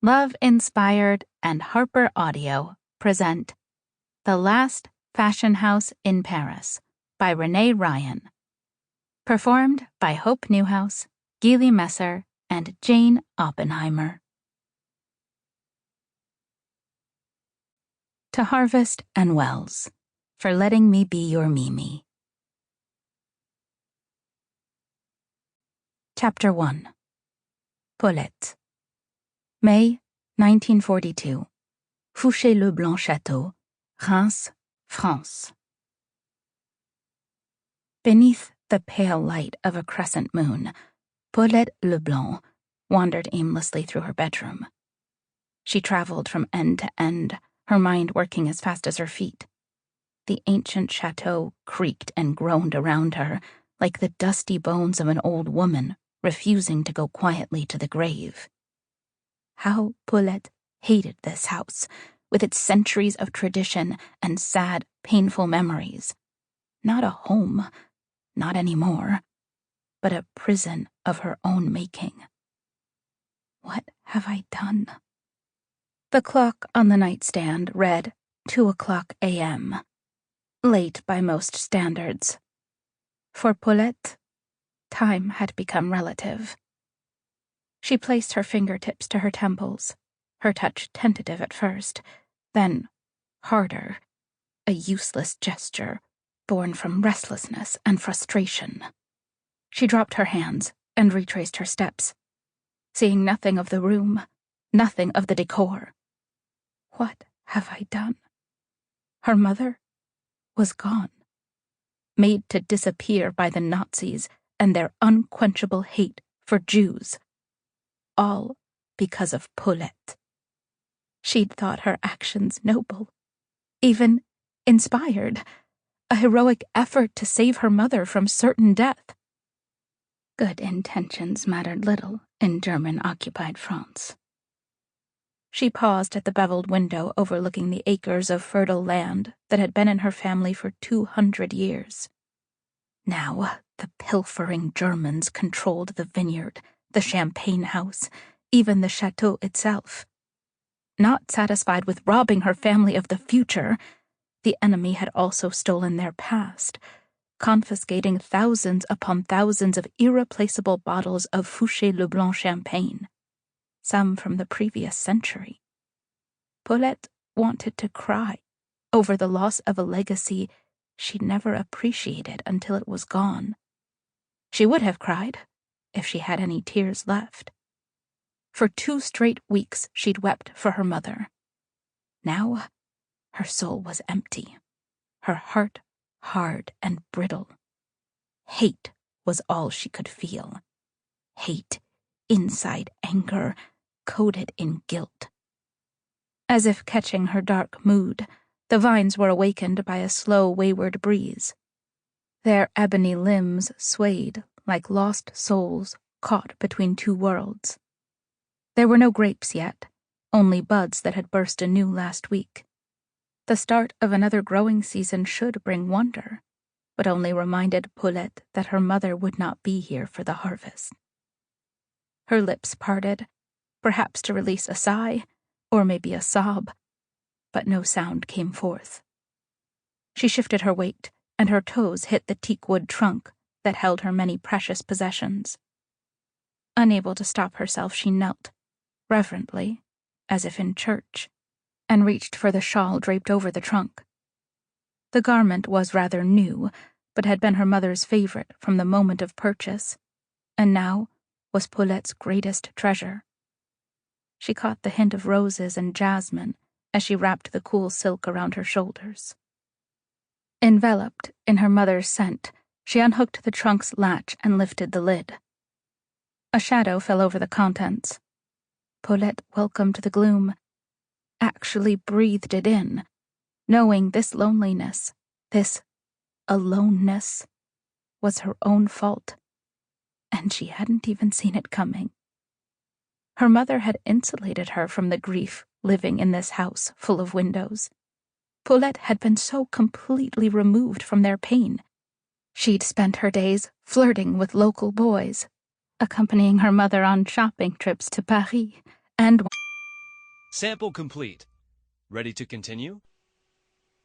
Love Inspired and Harper Audio present The Last Fashion House in Paris by Renee Ryan. Performed by Hope Newhouse, Gili Messer, and Jane Oppenheimer. To Harvest and Wells, for letting me be your Mimi. Chapter 1. Paulette. May 1942. Fouché Leblanc Château, Reims, France. Beneath the pale light of a crescent moon, Paulette Leblanc wandered aimlessly through her bedroom. She traveled from end to end, her mind working as fast as her feet. The ancient chateau creaked and groaned around her, like the dusty bones of an old woman refusing to go quietly to the grave. How Paulette hated this house, with its centuries of tradition and sad, painful memories. Not a home, not anymore, but a prison of her own making. What have I done? The clock on the nightstand read 2:00 a.m., late by most standards. For Paulette, time had become relative. She placed her fingertips to her temples, her touch tentative at first, then harder, a useless gesture born from restlessness and frustration. She dropped her hands and retraced her steps, seeing nothing of the room, nothing of the decor. What have I done? Her mother was gone, made to disappear by the Nazis and their unquenchable hate for Jews. All because of Paulette. She'd thought her actions noble, even inspired, a heroic effort to save her mother from certain death. Good intentions mattered little in German-occupied France. She paused at the beveled window overlooking the acres of fertile land that had been in her family for 200 years. Now the pilfering Germans controlled the vineyard, the champagne house, even the chateau itself. Not satisfied with robbing her family of the future, the enemy had also stolen their past, confiscating thousands upon thousands of irreplaceable bottles of Fouché Leblanc champagne, some from the previous century. Paulette wanted to cry over the loss of a legacy she'd never appreciated until it was gone. She would have cried if she had any tears left. For 2 straight weeks she'd wept for her mother. Now her soul was empty, her heart hard and brittle. Hate was all she could feel. Hate, inside anger, coated in guilt. As if catching her dark mood, the vines were awakened by a slow, wayward breeze. Their ebony limbs swayed like lost souls caught between 2 worlds. There were no grapes yet, only buds that had burst anew last week. The start of another growing season should bring wonder, but only reminded Paulette that her mother would not be here for the harvest. Her lips parted, perhaps to release a sigh, or maybe a sob, but no sound came forth. She shifted her weight, and her toes hit the teakwood trunk that held her many precious possessions. Unable to stop herself, she knelt, reverently, as if in church, and reached for the shawl draped over the trunk. The garment was rather new, but had been her mother's favorite from the moment of purchase, and now was Paulette's greatest treasure. She caught the hint of roses and jasmine as she wrapped the cool silk around her shoulders. Enveloped in her mother's scent, she unhooked the trunk's latch and lifted the lid. A shadow fell over the contents. Paulette welcomed the gloom, actually breathed it in, knowing this loneliness, this aloneness, was her own fault, and she hadn't even seen it coming. Her mother had insulated her from the grief living in this house full of windows. Paulette had been so completely removed from their pain. She'd spent her days flirting with local boys, accompanying her mother on shopping trips to Paris, and Sample complete. Ready to continue?